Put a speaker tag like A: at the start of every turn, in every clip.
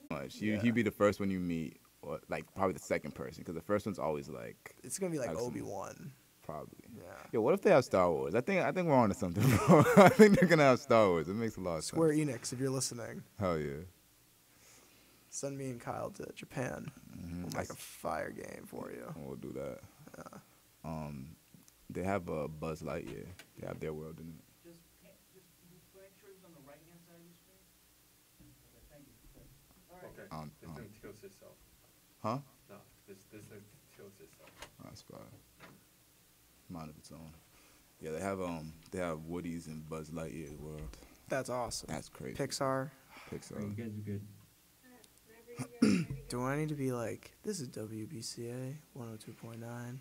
A: much.
B: Yeah.
A: He'd be the first one you meet, or like probably the second person, because the first one's always like
B: It's gonna be like
A: some-
B: Obi-Wan.
A: probably.
B: Yeah.
A: Yo, what if they have Star Wars? I think we're on to something, bro. I think they're gonna have Star Wars. It makes a lot of
B: Square
A: sense.
B: Enix, if you're listening,
A: Hell yeah.
B: send me and Kyle to Japan. We'll make a fire game for you.
A: We'll do that.
B: Yeah.
A: They have a Buzz Lightyear. They have their world in it.
C: Just make sure it's on the right hand side of your screen. Okay, thank you. All right.
D: Okay. This thing tilts itself.
A: Huh?
D: No, this thing tilts itself.
A: That's fine. Mind of its own. Yeah, they have Woody's and Buzz Lightyear's world.
B: That's awesome.
A: That's crazy.
B: Pixar.
A: Pixar.
C: You guys are good.
B: Do I need to be like, this is WBCA 102.9?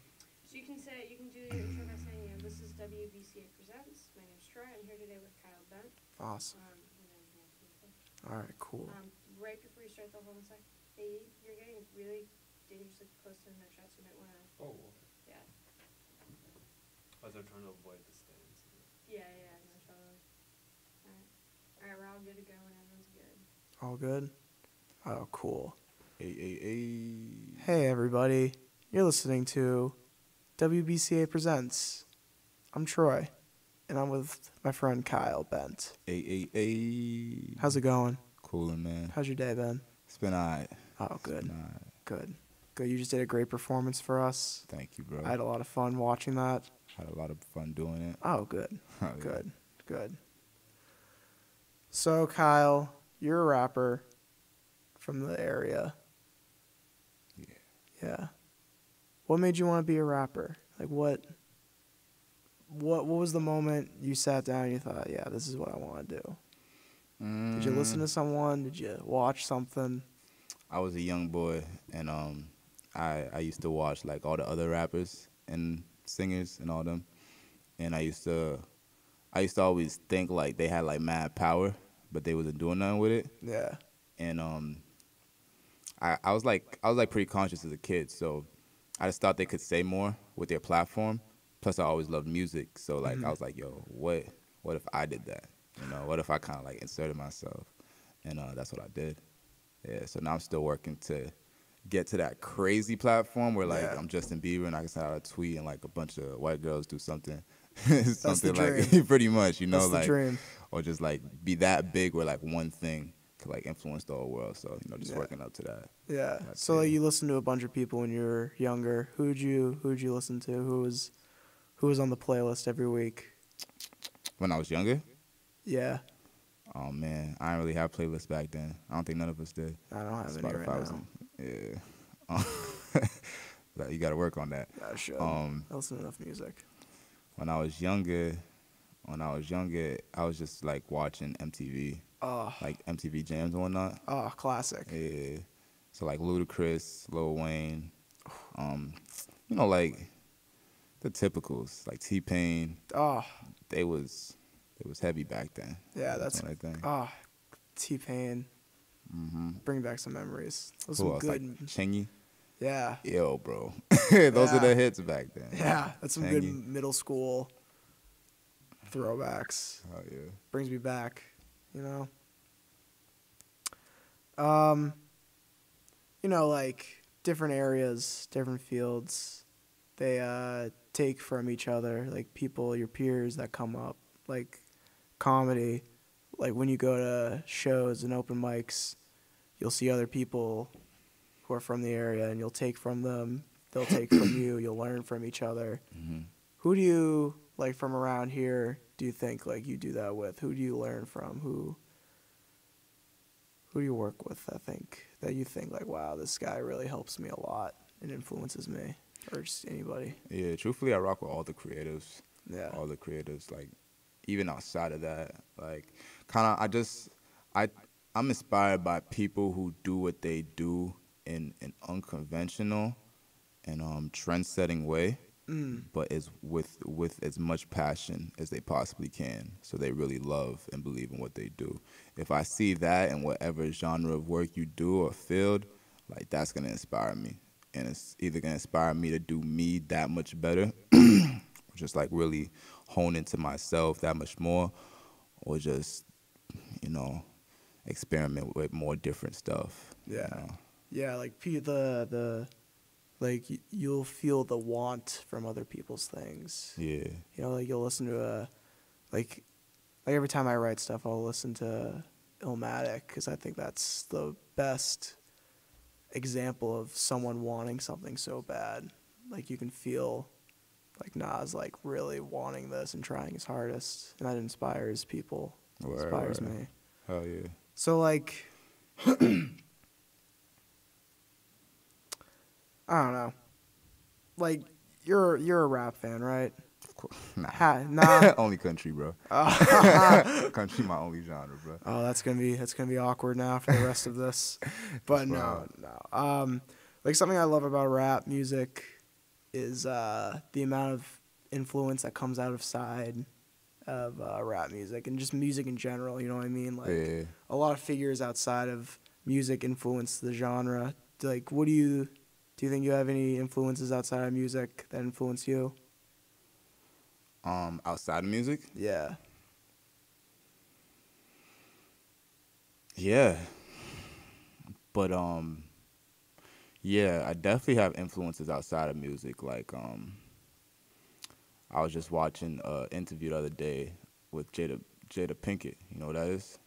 E: So you can do your intro by saying, this is WBCA Presents. My name's Troy. I'm here today with Kyle Bent.
B: Awesome.
E: And then you have to do stuff.
B: All right, cool.
E: Right before you start, hold on a sec. Hey, you're getting really dangerously close to the shot, so you might want to,
D: Oh, okay.
E: yeah.
D: As I'm trying to avoid the stands.
E: Yeah, no, totally. Alright, we're all good to go when everyone's good.
B: All good? Oh, cool.
A: Hey.
B: Hey, everybody. You're listening to WBCA Presents. I'm Troy, and I'm with my friend Kyle Bent.
A: Hey.
B: How's it going?
A: Coolin', man.
B: How's your day been?
A: It's been alright.
B: Oh, good.
A: Alright.
B: Good. Good. You just did a great performance for us.
A: Thank you, bro.
B: I had a lot of fun watching that.
A: Had a lot of fun doing it.
B: Oh, good.
A: Oh, yeah.
B: Good. So, Kyle, you're a rapper from the area. Yeah. What made you want to be a rapper? Like, what was the moment you sat down and you thought, yeah, this is what I want to do? Did you listen to someone? Did you watch something?
A: I was a young boy, and I used to watch like all the other rappers and singers and all them, and I used to always think like they had like mad power, but they wasn't doing nothing with it.
B: Yeah.
A: And I was pretty conscious as a kid, so I just thought they could say more with their platform. Plus, I always loved music, so like I was like, yo, what if I did that? You know, what if I kind of like inserted myself? And that's what I did. Yeah. So now I'm still working to get to that crazy platform where like I'm Justin Bieber and I can send out a tweet and like a bunch of white girls do something, something like pretty much, you know,
B: That's
A: like
B: the dream.
A: or just like be that big where like one thing could like influence the whole world. So you know, just working up to that.
B: Yeah.
A: That's
B: So
A: it.
B: like, you listened to a bunch of people when you were younger. Who'd you listen to? Who was on the playlist every week?
A: When I was younger,
B: Yeah.
A: oh man, I didn't really have playlists back then. I don't think none of us did.
B: I don't have any right
A: Spotify was
B: now.
A: yeah. But you got to work on that.
B: I should.
A: I
B: I listen to enough music.
A: When I was younger, I was just like watching MTV,
B: Oh,
A: like MTV Jams and whatnot.
B: classic.
A: Yeah. So like Ludacris, Lil Wayne, you know, like the typicals, like T-Pain.
B: Oh,
A: It was heavy back then.
B: yeah, that's
A: what I think.
B: T-Pain. Bring back some memories. Those
A: Who
B: some
A: else?
B: good.
A: Like Chingy.
B: Yeah.
A: Yo, bro. Those are the hits back then.
B: Yeah, that's some good
A: Chingy.
B: middle school throwbacks.
A: Oh yeah.
B: Brings me back, you know. You know, like different areas, different fields, they take from each other, like people, your peers that come up, like comedy, like when you go to shows and open mics, you'll see other people who are from the area and you'll take from them, they'll take from you, you'll learn from each other. Who do you, like from around here, do you think like you do that with? Who do you learn from? Who do you work with, I think, that you think like, wow, this guy really helps me a lot and influences me, or just anybody?
A: Yeah, truthfully, I rock with all the creatives.
B: Yeah.
A: All the creatives, like, even outside of that, like, kind of, I'm inspired by people who do what they do in an unconventional and trend-setting way, but is with as much passion as they possibly can. So they really love and believe in what they do. If I see that in whatever genre of work you do or field, like that's gonna inspire me, and it's either gonna inspire me to do me that much better, or just like really hone into myself that much more, or just, you know, experiment with more different stuff.
B: Yeah.
A: You know?
B: Yeah, like you'll feel the want from other people's things.
A: Yeah.
B: You know, like you'll listen to like every time I write stuff, I'll listen to Illmatic because I think that's the best example of someone wanting something so bad. Like you can feel like Nas like really wanting this and trying his hardest, and that inspires people. Inspires me.
A: Hell yeah.
B: So like, I don't know. Like you're a rap fan, right?
A: Nah.
B: Nah.
A: Only country, bro. Country, my only genre, bro.
B: Oh, that's gonna be awkward now for the rest of this. But no. Like something I love about rap music is the amount of influence that comes out of side of rap music and just music in general. You know what I mean? Like
A: Yeah.
B: a lot of figures outside of music influence the genre. Like, do you think you have any influences outside of music that influence you?
A: Outside of music?
B: Yeah.
A: Yeah. But yeah, I definitely have influences outside of music. Like I was just watching an interview the other day with Jada Pinkett. You know who that is?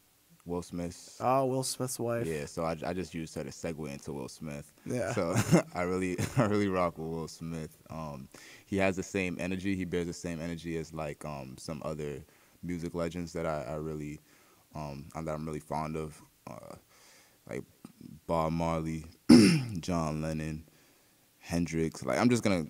A: Will Smith.
B: Oh, Will Smith's wife.
A: Yeah, so I just used her to segue into Will Smith.
B: Yeah.
A: So I really rock with Will Smith. He has the same energy. He bears the same energy as like some other music legends that I really that I'm really fond of, like Bob Marley, John Lennon, Hendrix. Like I'm just gonna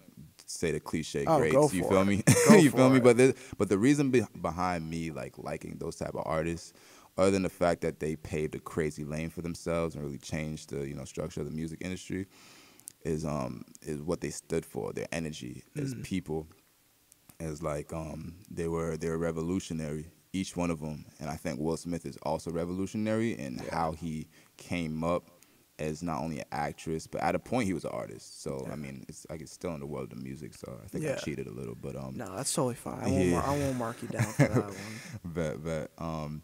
A: say the cliche greats.
B: Go
A: You
B: for
A: feel
B: it.
A: me?
B: Go
A: You
B: for
A: feel me?
B: it.
A: But the reason behind me like liking those type of artists, other than the fact that they paved a crazy lane for themselves and really changed the structure of the music industry, is what they stood for. Their energy as people, as like they were revolutionary, each one of them. And I think Will Smith is also revolutionary in how he came up as not only an actress, but at a point he was an artist. So I mean, it's like it's still in the world of music. So I think I cheated a little, but
B: No, that's totally fine.
A: Yeah.
B: I won't mark you down for that one.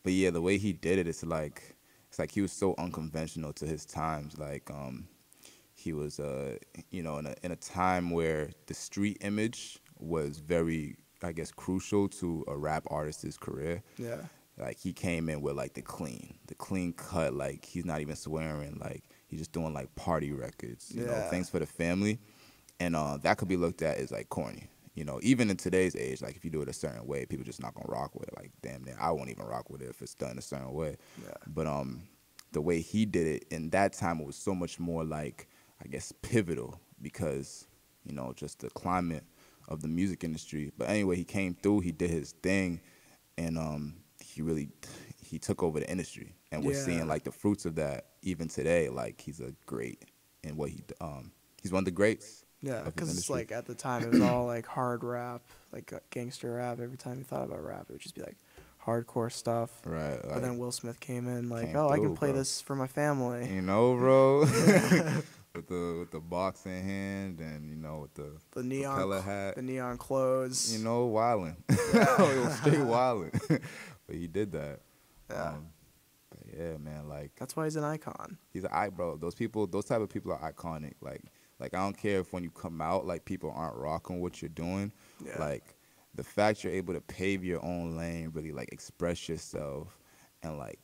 A: But yeah, the way he did it, it's like he was so unconventional to his times. Like he was in a time where the street image was very, I guess, crucial to a rap artist's career.
B: Yeah.
A: Like he came in with like the clean cut. Like he's not even swearing. Like he's just doing like party records. You know, things for the family, and that could be looked at as like corny. You know, even in today's age, like if you do it a certain way, people just not gonna rock with it. Like damn, I won't even rock with it if it's done a certain way.
B: Yeah.
A: But the way he did it in that time, it was so much more like, I guess, pivotal because just the climate of the music industry. But anyway, he came through, he did his thing, and he took over the industry, and we're seeing like the fruits of that even today. Like he's a great in what he's one of the greats.
B: Yeah, because it's like at the time it was all like hard rap, like gangster rap. Every time you thought about rap, it would just be like hardcore stuff.
A: Right. Like,
B: but then Will Smith came in like,
A: came
B: I can
A: through,
B: play
A: bro.
B: this for my family.
A: Bro. with the box in hand and with the
B: neon
A: propeller hat,
B: the neon clothes.
A: wilding. It was straight wilding. But he did that.
B: Yeah.
A: But yeah, man, like
B: That's why he's an icon.
A: he's bro. Those type of people are iconic. Like I don't care if when you come out, like people aren't rocking what you're doing.
B: Yeah.
A: Like the fact you're able to pave your own lane, really like express yourself, and like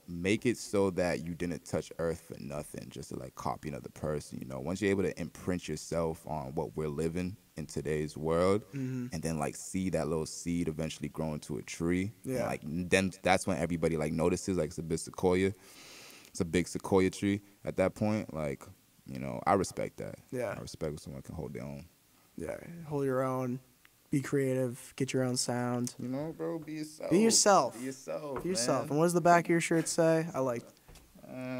A: make it so that you didn't touch earth for nothing, just to like copy another person. Once you're able to imprint yourself on what we're living in today's world, and then like see that little seed eventually grow into a tree.
B: Yeah.
A: And, like then that's when everybody like notices, like it's a big sequoia tree at that point. Like, I respect that.
B: Yeah.
A: I respect when someone can hold their own.
B: Yeah, hold your own, be creative, get your own sound.
A: Bro, be yourself.
B: Be yourself.
A: Be yourself.
B: Be yourself.
A: Man.
B: And what does the back of your shirt say? I like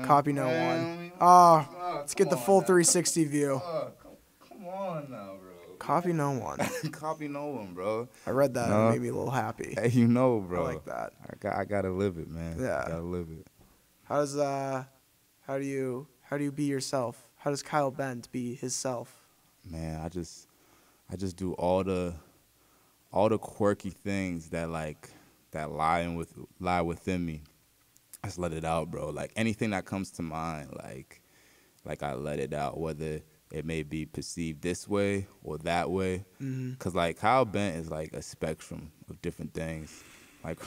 B: copy no one. Oh, let's get the full 360 view.
A: Come on now, bro.
B: Copy no one.
A: Copy no one, bro.
B: I read that and it made me a little happy.
A: Hey, bro.
B: I like that.
A: I gotta live it, man.
B: Yeah.
A: I gotta live it.
B: How do you be yourself? How does Kyle Bent be himself?
A: Man, I just do all the quirky things that lie within me, I just let it out, bro. Like anything that comes to mind, like I let it out, whether it may be perceived this way or that way. Cause like Kyle Bent is like a spectrum of different things, like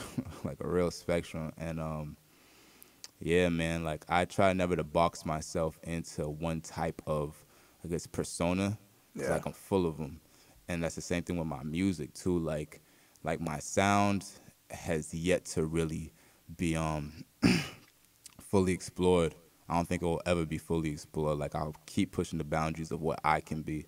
A: like a real spectrum. And yeah, man, like I try never to box myself into one type of, I guess, persona. 'Cause
B: Yeah.
A: like I'm full of them, and that's the same thing with my music too. Like my sound has yet to really be fully explored. I don't think it will ever be fully explored. Like I'll keep pushing the boundaries of what I can be,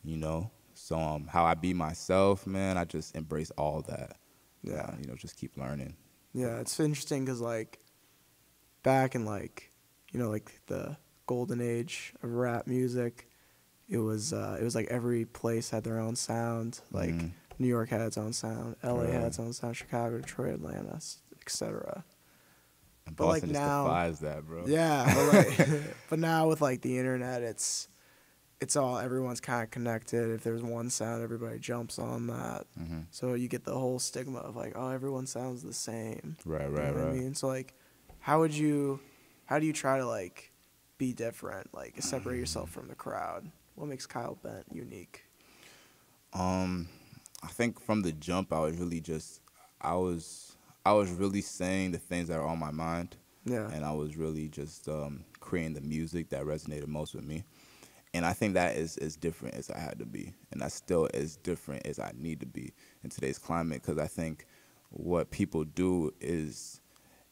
A: you know. So how I be myself, man, I just embrace all that.
B: Yeah.
A: You know, just keep learning.
B: Yeah, it's interesting because like back in like like the golden age of rap music, it was like every place had their own sound. Like New York had its own sound, LA had its own sound, Chicago, Detroit, Atlanta, etc.
A: And
B: But like
A: Boston just
B: now,
A: defies that, bro.
B: yeah, but like, but now with like the internet, it's all everyone's kind of connected. If there's one sound, everybody jumps on that. So you get the whole stigma of like, oh, everyone sounds the same.
A: Right,
B: You know
A: right,
B: what I
A: right.
B: mean? So like, how do you try to like be different, like separate yourself from the crowd? What makes Kyle Bent unique?
A: I think from the jump, I was really just, I was, I was really saying the things that are on my mind,
B: Yeah.
A: and I was really just creating the music that resonated most with me. And I think that is as different as I had to be, and that's still as different as I need to be in today's climate. Because I think what people do is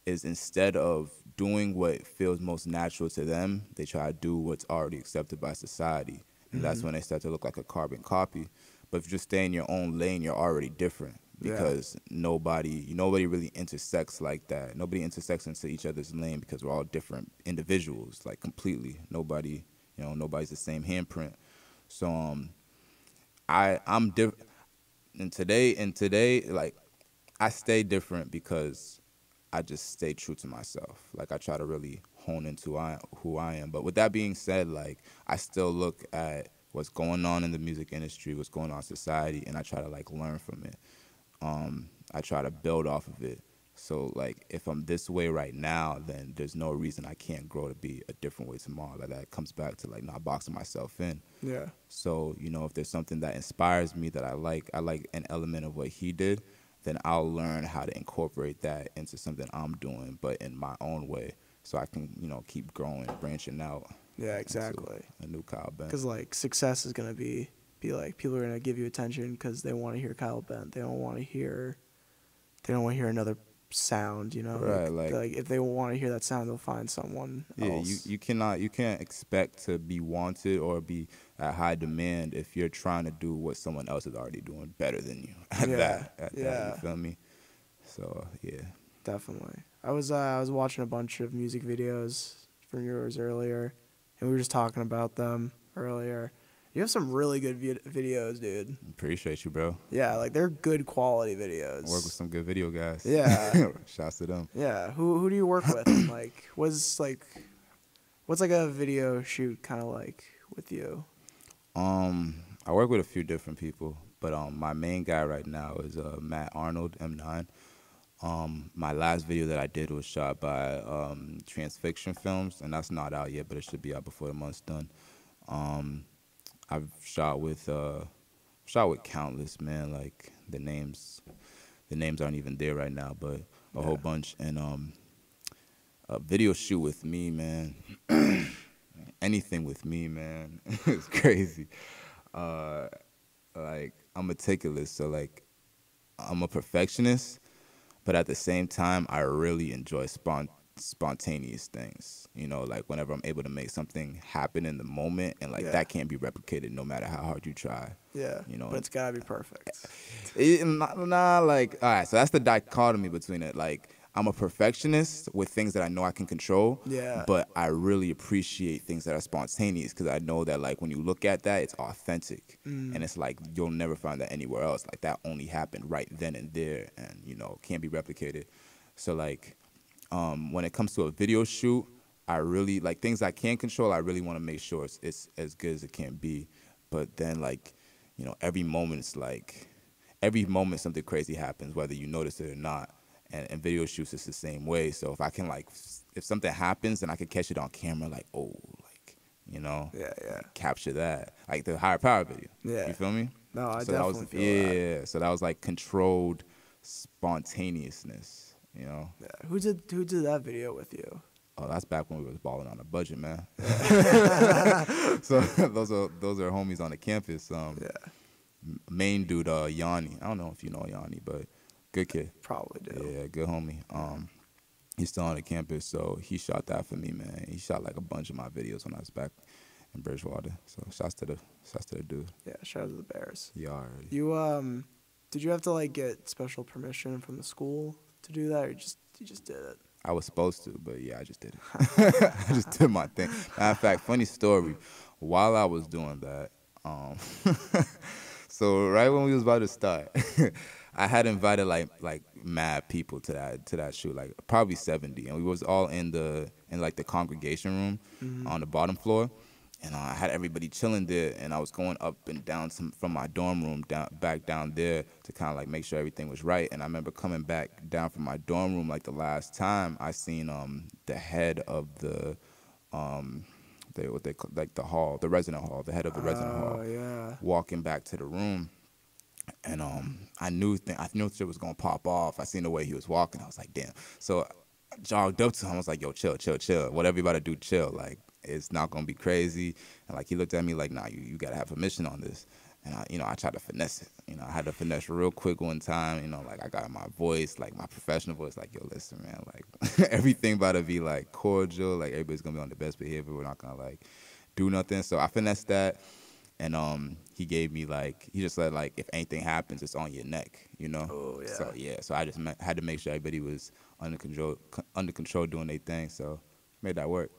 A: instead of doing what feels most natural to them, they try to do what's already accepted by society, and that's when they start to look like a carbon copy. But if you just stay in your own lane, you're already different because nobody really intersects like that. Nobody intersects into each other's lane because we're all different individuals, like completely. Nobody's the same handprint. So I'm different. And today, like I stay different because I just stay true to myself. Like I try to really hone into who I am. But with that being said, like I still look at what's going on in the music industry, what's going on in society, and I try to like learn from it. I try to build off of it. So like if I'm this way right now, then there's no reason I can't grow to be a different way tomorrow. Like that comes back to like not boxing myself in.
B: Yeah.
A: So, if there's something that inspires me that I like an element of what he did, then I'll learn how to incorporate that into something I'm doing, but in my own way. So I can, keep growing, branching out.
B: Yeah,
A: into
B: exactly.
A: A new Kyle Bent.
B: Because like success is gonna be like people are gonna give you attention because they want to hear Kyle Bent. They don't want to hear another sound.
A: Right,
B: like if they want to hear that sound, they'll find someone else.
A: You can't expect to be wanted or be at high demand if you're trying to do what someone else is already doing better than you at that. You feel me? So yeah.
B: Definitely. I was watching a bunch of music videos from yours earlier, and we were just talking about them earlier. You have some really good videos, dude.
A: Appreciate you, bro.
B: Yeah, like they're good quality videos.
A: I work with some good video guys.
B: Yeah.
A: Shouts to them.
B: Yeah. Who do you work with? And like, what's like a video shoot kind of like with you?
A: I work with a few different people, but my main guy right now is Matt Arnold, M9. My last video that I did was shot by Transfiction Films, and that's not out yet, but it should be out before the month's done. I've shot with countless, man. Like the names aren't even there right now, but a whole bunch. And a video shoot with me, man. Anything with me, man. It's crazy. Like I'm meticulous, so like I'm a perfectionist, but at the same time, I really enjoy spontaneous things. Like whenever I'm able to make something happen in the moment, and like that can't be replicated no matter how hard you try.
B: Yeah. But it's gotta be perfect.
A: Like all right. So that's the dichotomy between it. Like I'm a perfectionist with things that I know I can control.
B: Yeah.
A: But I really appreciate things that are spontaneous because I know that like when you look at that, it's authentic, and it's like you'll never find that anywhere else. Like that only happened right then and there, and can't be replicated. So like when it comes to a video shoot, I really like things I can control. I really want to make sure it's as good as it can be. But then like every moment something crazy happens, whether you notice it or not. and video shoots is the same way. So if I can like, if something happens and I can catch it on camera, like, oh, like, you know,
B: Yeah, yeah.
A: capture that, like the higher power video.
B: Yeah.
A: You feel me?
B: No, I
A: So that was,
B: definitely feel that.
A: yeah. So that was like controlled spontaneousness, you know.
B: Yeah. Who did that video with you?
A: Oh, that's back when we was balling on a budget, man. So those are homies on the campus.
B: Yeah.
A: Main dude, Yanni. I don't know if you know Yanni, but good kid.
B: Probably do.
A: Yeah, good homie. He's still on the campus, so he shot that for me, man. He shot like a bunch of my videos when I was back in Bridgewater. So shouts to the dude.
B: Yeah, shout out to the Bears.
A: Yeah, already.
B: You did you have to like get special permission from the school to do that, or you just did it?
A: I was supposed to, but yeah, I just did it. I just did my thing. Matter of fact, funny story. While I was doing that, so right when we was about to start, I had invited like mad people to that shoot, like probably 70, and we was all in like the congregation room on the bottom floor, and I had everybody chilling there, and I was going up and down from my dorm room back down there to kind of like make sure everything was right. And I remember coming back down from my dorm room like the last time I seen the head of the like the hall, the resident hall, the head of the resident hall,
B: Yeah.
A: walking back to the room. And I knew shit was gonna pop off. I seen the way he was walking. I was like, damn. So I jogged up to him. I was like, yo, chill. Whatever you about to do, chill. Like, it's not gonna be crazy. And like he looked at me like, nah, you gotta have permission on this. And I tried to finesse it. I had to finesse real quick one time. Like I got my voice, like my professional voice, like, yo, listen, man, like everything about to be like cordial. Like everybody's gonna be on the best behavior. We're not gonna like do nothing. So I finessed that. And he gave me he just said like, if anything happens, it's on your neck,
B: Oh yeah.
A: So yeah, so I just had to make sure everybody was under control doing their thing. So made that work.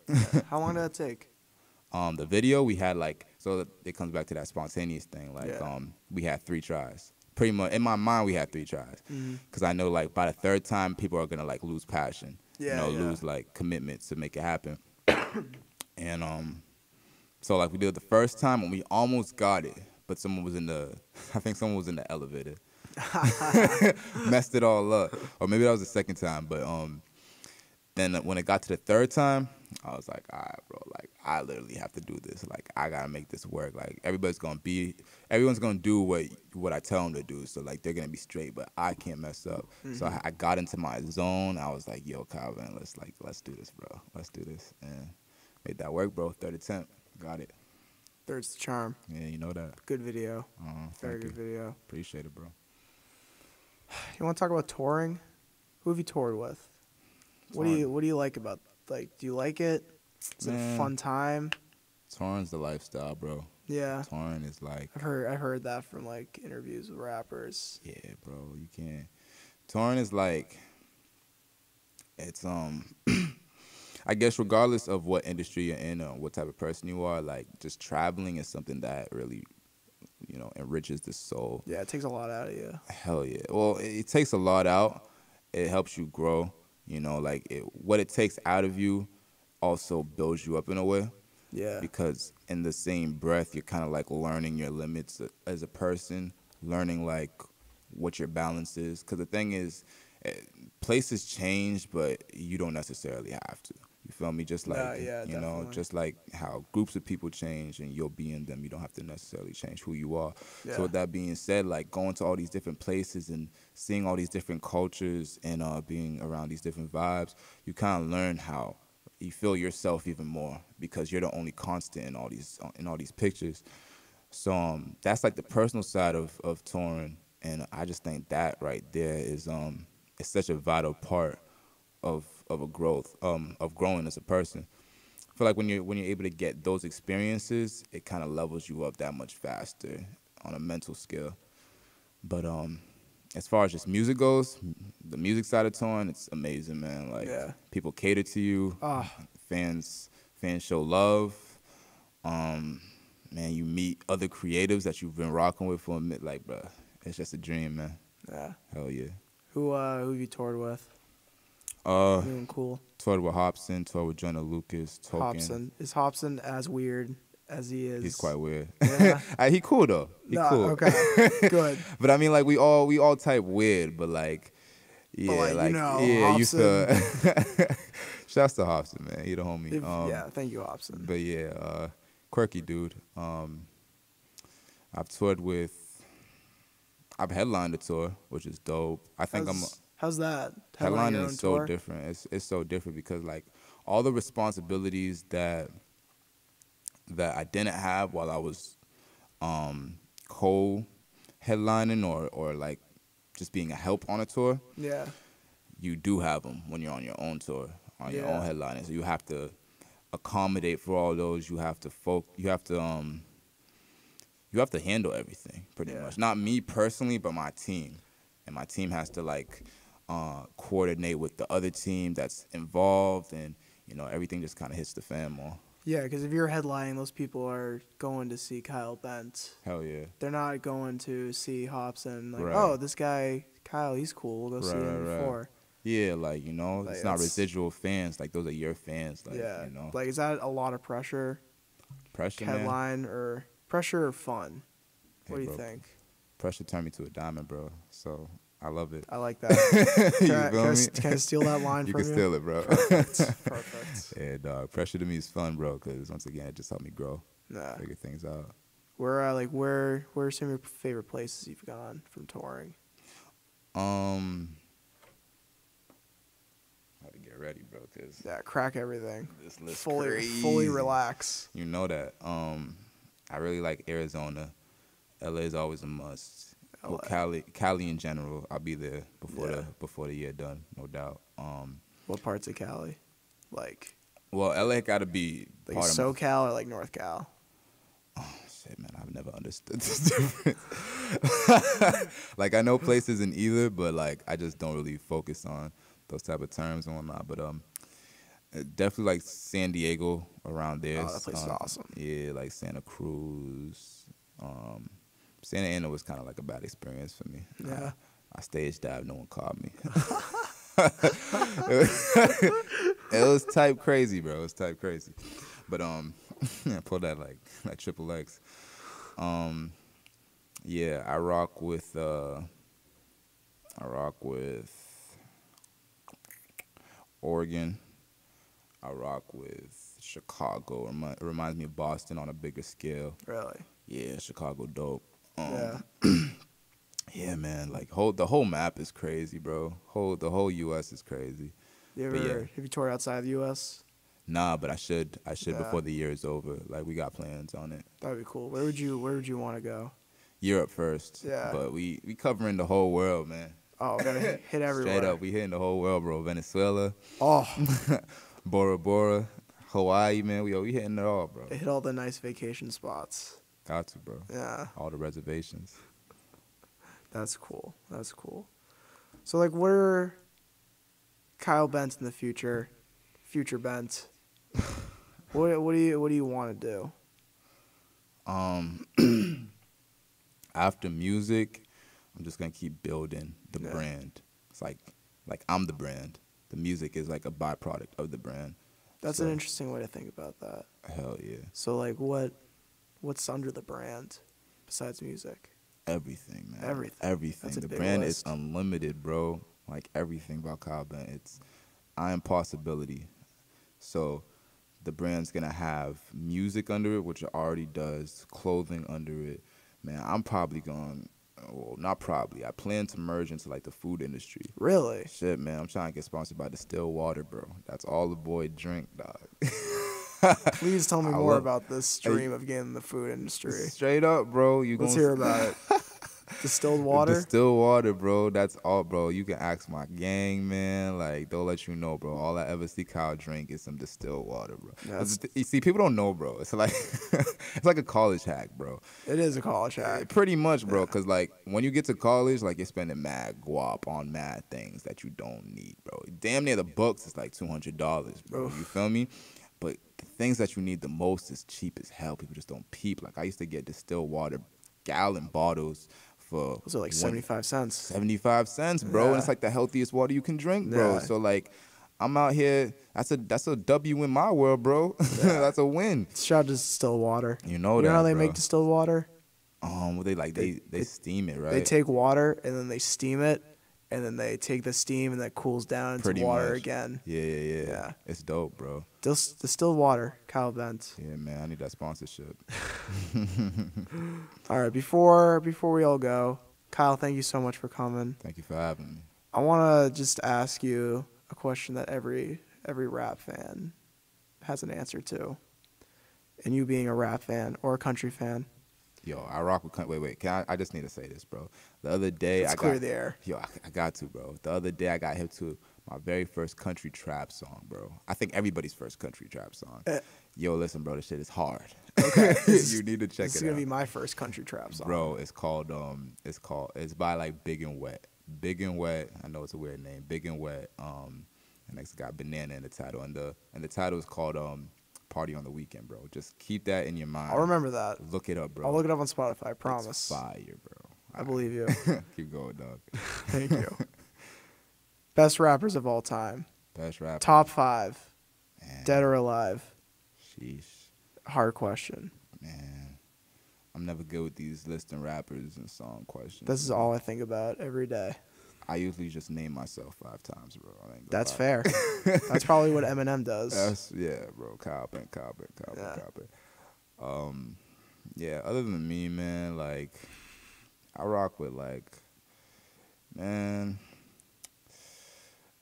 B: How long did that take?
A: The video we had so it comes back to that spontaneous thing.
B: Yeah.
A: We had 3 tries. Pretty much in my mind we had 3 tries, because I know like by the 3rd time people are gonna like lose passion,
B: Yeah, yeah.
A: lose like commitment to make it happen. And so like we did it the first time and we almost got it, but I think someone was in the elevator. Messed it all up. Or maybe that was the 2nd time, but then when it got to the 3rd time, I was like, all right, bro, like I literally have to do this. Like I gotta make this work. Like everyone's gonna do what I tell them to do. So like they're gonna be straight, but I can't mess up. So I got into my zone. I was like, yo, Calvin, let's do this, bro. Let's do this. And made that work, bro. 3rd attempt. Got it.
B: Third's the charm.
A: Yeah, you know that.
B: Good video. Very
A: Thank
B: good
A: you.
B: video.
A: Appreciate it, bro.
B: You want to talk about touring? Who have you toured with? What do you like about, like, do you like it? Is it a
A: Man.
B: fun time?
A: Touring's the lifestyle, bro.
B: Yeah.
A: Touring is like,
B: I've heard that from like interviews with rappers.
A: yeah, bro, you can't. Touring is like, it's I guess regardless of what industry you're in or what type of person you are, like just traveling is something that really, enriches the soul.
B: Yeah, it takes a lot out of you.
A: Hell yeah. Well, it takes a lot out. It helps you grow. What it takes out of you also builds you up in a way.
B: Yeah.
A: Because in the same breath, you're kind of like learning your limits as a person, learning like what your balance is. Because the thing is, places change, but you don't necessarily have to. You feel me? Just like,
B: yeah, definitely.
A: just like how groups of people change and you'll be in them, you don't have to necessarily change who you are.
B: Yeah.
A: So with that being said, like going to all these different places and seeing all these different cultures and being around these different vibes, you kind of learn how you feel yourself even more, because you're the only constant in all these pictures. So that's like the personal side of touring, and I just think that right there is it's such a vital part of a growth of growing as a person. I feel like when you're able to get those experiences, it kind of levels you up that much faster on a mental scale. But as far as just music goes, the music side of touring, it's amazing, man. Like people cater to you, fans show love. Man, you meet other creatives that you've been rocking with for a minute. Like, bro, it's just a dream, man.
B: Yeah.
A: Hell yeah.
B: Who have you toured with?
A: Uh,
B: Anyone cool?
A: toured with Hobson, toured with Jonah Lucas, Token.
B: Hobson. Is Hobson as weird as he is?
A: He's quite weird.
B: Yeah.
A: He cool though. He cool.
B: Okay. Good.
A: But I mean, like we all type weird, but like, Yeah,
B: like, you
A: like
B: know,
A: yeah, you feel.
B: Hobson.
A: Shouts to Hobson, man. He the homie.
B: Yeah, thank you, Hobson.
A: But yeah, quirky dude. I've toured with. I've headlined a tour, which is dope. I think
B: How's that? Headlining
A: headlining
B: your own
A: is so
B: tour?
A: different. It's so different because like all the responsibilities that I didn't have while I was co-headlining or like just being a help on a tour,
B: Yeah.
A: you do have them when you're on your own tour, on your own
B: Yeah.
A: headlining. So you have to accommodate for all those. You have to you have to handle everything pretty
B: Yeah.
A: much. Not me personally, but my team, and my team has to like coordinate with the other team that's involved, and you know everything just kind of hits the fan more.
B: Yeah, because if you're headlining, those people are going to see Kyle Bent.
A: Hell yeah.
B: They're not going to see Hobson. Like,
A: Right.
B: oh, this guy Kyle, he's cool. We'll go see him
A: Right.
B: before.
A: Yeah, like you know,
B: Like,
A: it's not
B: that's-
A: residual fans. Like those are your fans. Like
B: Yeah.
A: you know,
B: Like, is that a lot of pressure?
A: pressure, man.
B: Headline or pressure or fun? What
A: Hey,
B: do you
A: bro.
B: think?
A: Pressure turned me to a diamond, bro. So I love it.
B: I like that.
A: You
B: Can I-
A: feel
B: can I-
A: me?
B: can I steal that line
A: You
B: from
A: can
B: you?
A: steal it, bro.
B: Perfect.
A: Yeah, dog. Pressure to me is fun, bro. Because once again, it just helped me grow,
B: Nah.
A: figure things out.
B: Where are some of your favorite places you've gone from touring?
A: Had to get ready, bro. Cause
B: Yeah, crack everything.
A: this list
B: Fully
A: crazy.
B: relax.
A: You know that. I really like Arizona. LA is always a must. Well,
B: LA.
A: Cali in general. I'll be there before
B: Yeah.
A: the year done, no doubt.
B: What parts of Cali? Like
A: Well, LA got to be
B: like
A: part of my,
B: SoCal or like North Cal?
A: shit, man. I've never understood this difference. Like I know places in either, but like I just don't really focus on those type of terms and whatnot. But definitely like San Diego around there.
B: Oh, that place is awesome.
A: Yeah, like Santa Cruz. Santa Ana was kind of like a bad experience for me.
B: Yeah.
A: I stage dived, no one caught me. It was type crazy, bro. It was type crazy. But I pulled that like triple X. Yeah, I rock with Oregon. I rock with Chicago. It reminds me of Boston on a bigger scale.
B: Really?
A: Yeah, Chicago dope.
B: Yeah.
A: Yeah, man. Like the whole map is crazy, bro. The whole U.S. is crazy.
B: You
A: But
B: ever
A: yeah.
B: have you toured outside the U.S.?
A: Nah, but I should
B: Yeah.
A: before the year is over. Like we got plans on it.
B: That'd be cool. Where would you want to go?
A: Europe first.
B: Yeah.
A: But we covering the whole world, man.
B: Oh, we gotta hit everywhere.
A: Straight up, we hitting the whole world, bro. Venezuela,
B: Oh,
A: Bora Bora, Hawaii, man. We hitting it all, bro.
B: hit all the nice vacation spots.
A: Got to, bro.
B: Yeah,
A: All the reservations.
B: that's cool. That's cool. So like, where Kyle Bent in the future Bent? What do you want to do?
A: After music, I'm just gonna keep building the
B: Yeah.
A: brand. It's like I'm the brand. The music is like a byproduct of the brand.
B: That's
A: So,
B: an interesting way to think about that.
A: Hell yeah.
B: So like, what's under the brand besides music?
A: Everything, man.
B: Everything.
A: Everything.
B: That's a
A: The
B: big
A: brand
B: list.
A: is unlimited, bro. Like everything about Kyle Bent. I am possibility. So the brand's gonna have music under it, which it already does, clothing under it. Man, I'm probably going well, not probably. I plan to merge into like the food industry.
B: Really?
A: Shit, man. I'm trying to get sponsored by Distilled Water, bro. That's all the boy drink, dog.
B: Please tell me
A: I
B: more
A: love-
B: about this dream of getting in the food industry.
A: Straight up, bro. You
B: Let's
A: gonna
B: hear about it. Distilled water?
A: Distilled water, bro. That's all, bro. You can ask my gang, man. Like, they'll let you know, bro. All I ever see Kyle drink is some distilled water, bro.
B: That's-
A: You see, people don't know, bro. It's like it's like a college hack, bro.
B: It is a college hack.
A: Pretty much, bro. Cause like when you get to college, like you're spending mad guap on mad things that you don't need, bro. Damn near the books is like $200, bro. You feel me? But the things that you need the most is cheap as hell. People just don't peep. Like I used to get distilled water gallon bottles for
B: Those are like 75 cents.
A: 75 cents, bro. And
B: Yeah.
A: it's like the healthiest water you can drink, bro.
B: Yeah.
A: So like I'm out here. That's a W in my world, bro. That's a win.
B: Shout out to distilled water.
A: You know
B: You
A: that,
B: know how they
A: bro.
B: make distilled water?
A: Well, they steam it, right?
B: They take water and then they steam it, and then they take the steam and that cools down into
A: Pretty
B: water
A: much.
B: again.
A: Yeah.
B: Yeah.
A: It's dope, bro.
B: Distilled water, Kyle Bent.
A: Yeah, man. I need that sponsorship.
B: All right, before we all go, Kyle, thank you so much for coming.
A: Thank you for having me.
B: I want to just ask you a question that every rap fan has an answer to. And you being a rap fan or a country fan,
A: Yo, I rock with wait. I just need to say this, bro. The other day
B: let's clear the air.
A: Yo, I got to, bro. The other day I got hip to my very first country trap song, bro. I think everybody's first country trap song. Yo, listen, bro, this shit is hard.
B: Okay.
A: You need to check
B: This
A: it
B: is going
A: out.
B: to be my first country trap song.
A: Bro, it's by like Big and Wet. Big and Wet. I know it's a weird name. Big and Wet. And it's got banana in the title, and the title is called Party on the Weekend, bro. Just keep that in your mind.
B: I'll remember that.
A: Look it up, bro.
B: I'll look it up on Spotify, I promise.
A: It's fire, bro.
B: I believe you.
A: Keep going, dog.
B: Thank you. Best rappers of all time.
A: Best rapper.
B: Top 5.
A: Man.
B: Dead or alive.
A: Sheesh.
B: Hard question.
A: Man. I'm never good with these listing rappers and song questions.
B: This is all I think about every day.
A: I usually just name myself 5 times, bro. I ain't gonna
B: That's
A: lie.
B: fair. That's probably what Eminem does.
A: Yeah, bro. Kyle Bent. Yeah, other than me, man, like, I rock with, like, man,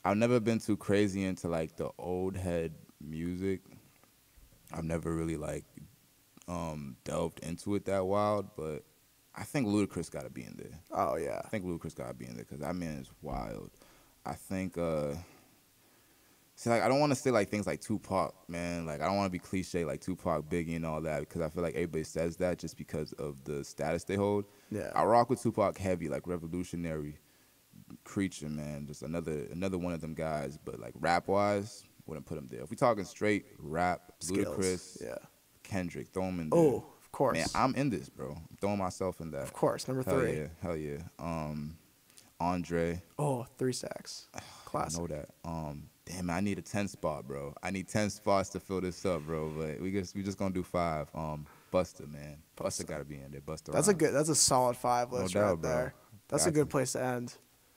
A: I've never been too crazy into, like, the old head music. I've never really, like, delved into it that wild, but I think Ludacris got to be in there.
B: Oh, yeah.
A: I think Ludacris got to be in there because that man is wild. I think, see, like, I don't want to say, like, things like Tupac, man. Like, I don't want to be cliche like Tupac, Biggie, and all that because I feel like everybody says that just because of the status they hold.
B: Yeah.
A: I rock with Tupac heavy, like, revolutionary creature, man. Just another one of them guys. But, like, rap-wise, wouldn't put him there. If we talking straight rap,
B: Skills.
A: Ludacris,
B: Yeah.
A: Kendrick, throw him in there.
B: Oh, of course.
A: Man, I'm in this, bro. I'm throwing myself in that.
B: Of course. Number 3.
A: Hell yeah. Andre.
B: Oh, 3 Stacks. Classic.
A: I know that. Damn, I need a 10 spot, bro. I need 10 spots to fill this up, bro. But we just gonna do 5. Busta, man. Busta gotta be in there. Busta.
B: That's a solid 5 list
A: doubt,
B: right
A: bro.
B: there. That's a
A: Got
B: good
A: to.
B: place to end.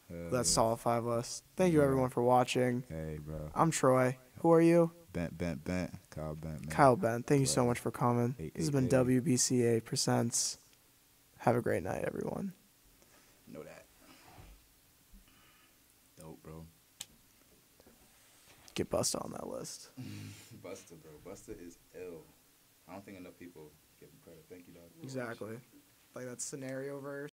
A: Hell
B: That's
A: yeah.
B: solid 5 list. Thank you everyone for watching.
A: Hey, bro.
B: I'm Troy. Who are you?
A: Bent. Kyle Bent, man.
B: Kyle Ben. Thank you so much for coming.
A: Hey,
B: This has
A: hey,
B: been
A: hey.
B: WBCA Presents. Have a great night, everyone.
A: Know that. Dope, bro.
B: Get Busta on that list.
A: Busta, bro. Busta is ill. I don't think enough people give him credit. Thank you, dog.
B: Exactly. Like that scenario verse.